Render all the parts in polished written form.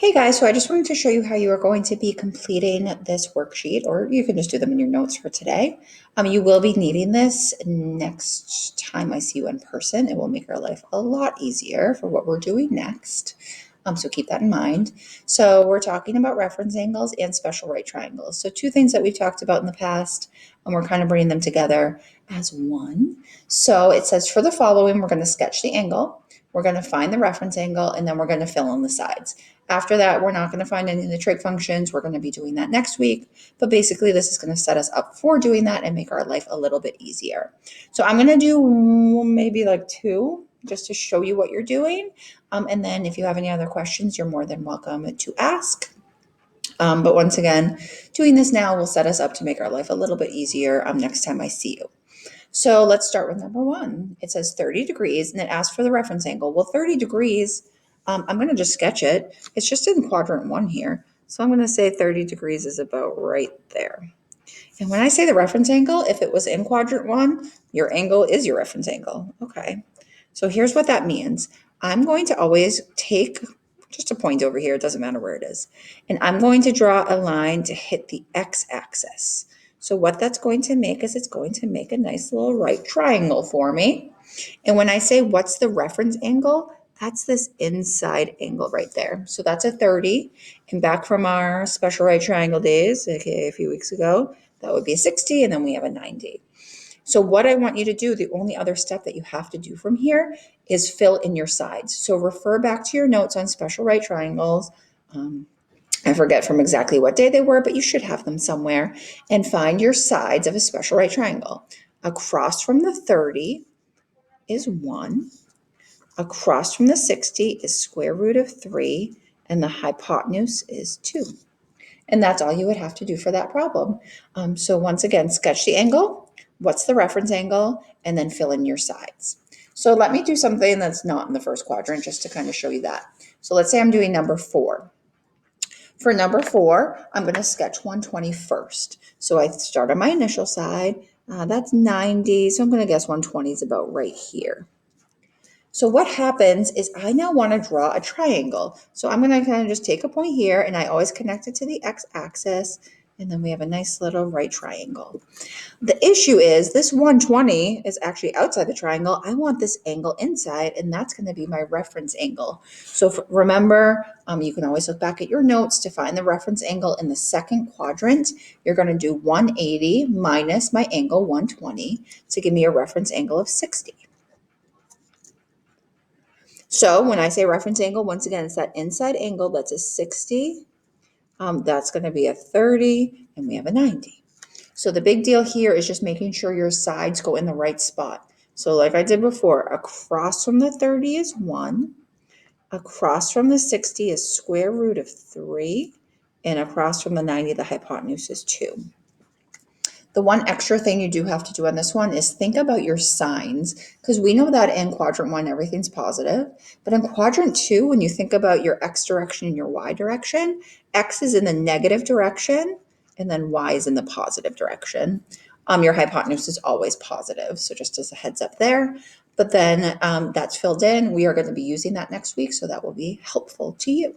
Hey guys, so I just wanted to show you how you are going to be completing this worksheet, or you can just do them in your notes for today. You will be needing this next time I see you in person. It will make our life a lot easier for what we're doing next. So keep that in mind. So we're talking about reference angles and special right triangles. So two things that we've talked about in the past, and we're kind of bringing them together as one. So it says for the following, we're going to sketch the angle, we're going to find the reference angle, and then we're going to fill in the sides. After that, we're not going to find any of the trig functions. We're going to be doing that next week. But basically, this is going to set us up for doing that and make our life a little bit easier. So I'm going to do maybe like two just to show you what you're doing. And then if you have any other questions, you're more than welcome to ask. But once again, doing this now will set us up to make our life a little bit easier next time I see you. So let's start with number one. It says 30 degrees and it asks for the reference angle. Well, 30 degrees, I'm going to just sketch it. It's just in quadrant one here. So I'm going to say 30 degrees is about right there. And when I say the reference angle, if it was in quadrant one, your angle is your reference angle. Okay. So here's what that means. I'm going to always take just a point over here. It doesn't matter where it is. And I'm going to draw a line to hit the x-axis. So what that's going to make is it's going to make a nice little right triangle for me. And when I say what's the reference angle, that's this inside angle right there. So that's a 30. And back from our special right triangle days, aka a few weeks ago, that would be a 60, and then we have a 90. So what I want you to do, the only other step that you have to do from here is fill in your sides. So refer back to your notes on special right triangles. I forget from exactly what day they were, but you should have them somewhere, and find your sides of a special right triangle. Across from the 30 is 1. Across from the 60 is square root of 3, and the hypotenuse is 2. And that's all you would have to do for that problem. So once again, sketch the angle, what's the reference angle, and then fill in your sides. So let me do something that's not in the first quadrant just to kind of show you that. So let's say I'm doing number 4. For number 4, I'm going to sketch 120 first. So I start on my initial side. That's 90, so I'm going to guess 120 is about right here. So what happens is I now want to draw a triangle. So I'm going to kind of just take a point here, and I always connect it to the x-axis, and then we have a nice little right triangle. The issue is this 120 is actually outside the triangle. I want this angle inside, and that's going to be my reference angle. So remember, you can always look back at your notes to find the reference angle in the second quadrant. You're going to do 180 minus my angle 120 to give me a reference angle of 60. So when I say reference angle, once again, it's that inside angle. That's a 60. That's going to be a 30, and we have a 90. So the big deal here is just making sure your sides go in the right spot. So like I did before, across from the 30 is 1. Across from the 60 is square root of 3. And across from the 90, the hypotenuse is 2. The one extra thing you do have to do on this one is think about your signs, because we know that in quadrant 1, everything's positive. But in quadrant 2, when you think about your x direction and your y direction, x is in the negative direction, and then y is in the positive direction. Your hypotenuse is always positive, so just as a heads up there. But then that's filled in. We are going to be using that next week, so that will be helpful to you.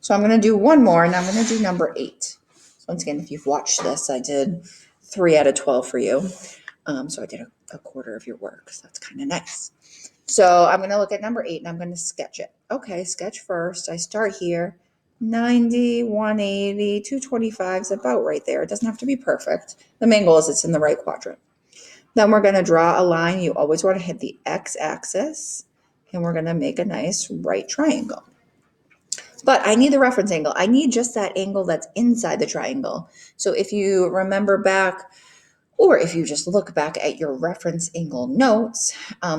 So I'm going to do one more, and I'm going to do number 8. So once again, if you've watched this, I did 3 out of 12 for you. So I did a quarter of your work. So that's kind of nice. So I'm going to look at number 8 and I'm going to sketch it. Okay, sketch first. I start here. 90, 180, 225 is about right there. It doesn't have to be perfect. The main goal is it's in the right quadrant. Then we're going to draw a line. You always want to hit the x-axis, and we're going to make a nice right triangle. But I need the reference angle. I need just that angle that's inside the triangle. So if you remember back, or if you just look back at your reference angle notes,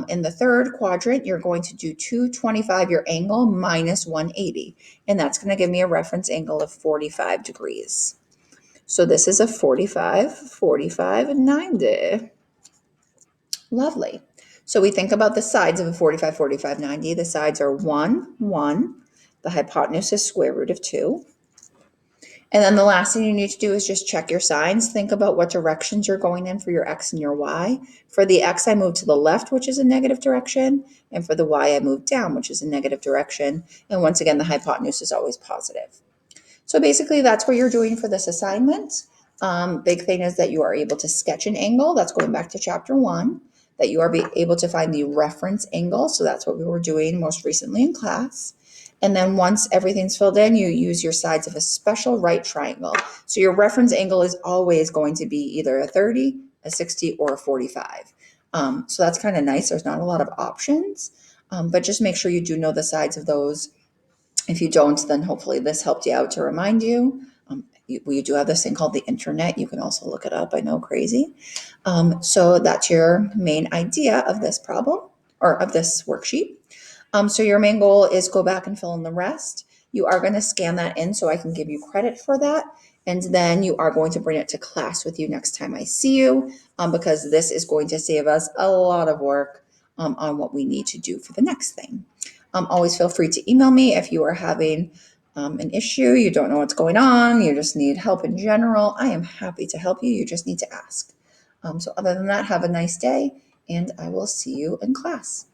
in the third quadrant, you're going to do 225 your angle minus 180. And that's going to give me a reference angle of 45 degrees. So this is a 45, 45, and 90. Lovely. So we think about the sides of a 45, 45, 90. The sides are 1, 1. The hypotenuse is square root of 2. And then the last thing you need to do is just check your signs. Think about what directions you're going in for your X and your Y. For the X, I moved to the left, which is a negative direction. And for the Y, I moved down, which is a negative direction. And once again, the hypotenuse is always positive. So basically, that's what you're doing for this assignment. Big thing is that you are able to sketch an angle. That's going back to chapter 1. That you are able to find the reference angle. So that's what we were doing most recently in class. And then once everything's filled in, you use your sides of a special right triangle. So your reference angle is always going to be either a 30, a 60, or a 45. So that's kind of nice. There's not a lot of options, but just make sure you do know the sides of those. If you don't, then hopefully this helped you out to remind you. We do have this thing called the internet. You can also look it up. I know, crazy. So that's your main idea of this problem or of this worksheet. So your main goal is go back and fill in the rest. You are going to scan that in so I can give you credit for that. And then you are going to bring it to class with you next time I see you, because this is going to save us a lot of work on what we need to do for the next thing. Always feel free to email me if you are having an issue, you don't know what's going on, you just need help in general. I am happy to help you. You just need to ask. So other than that, have a nice day, and I will see you in class.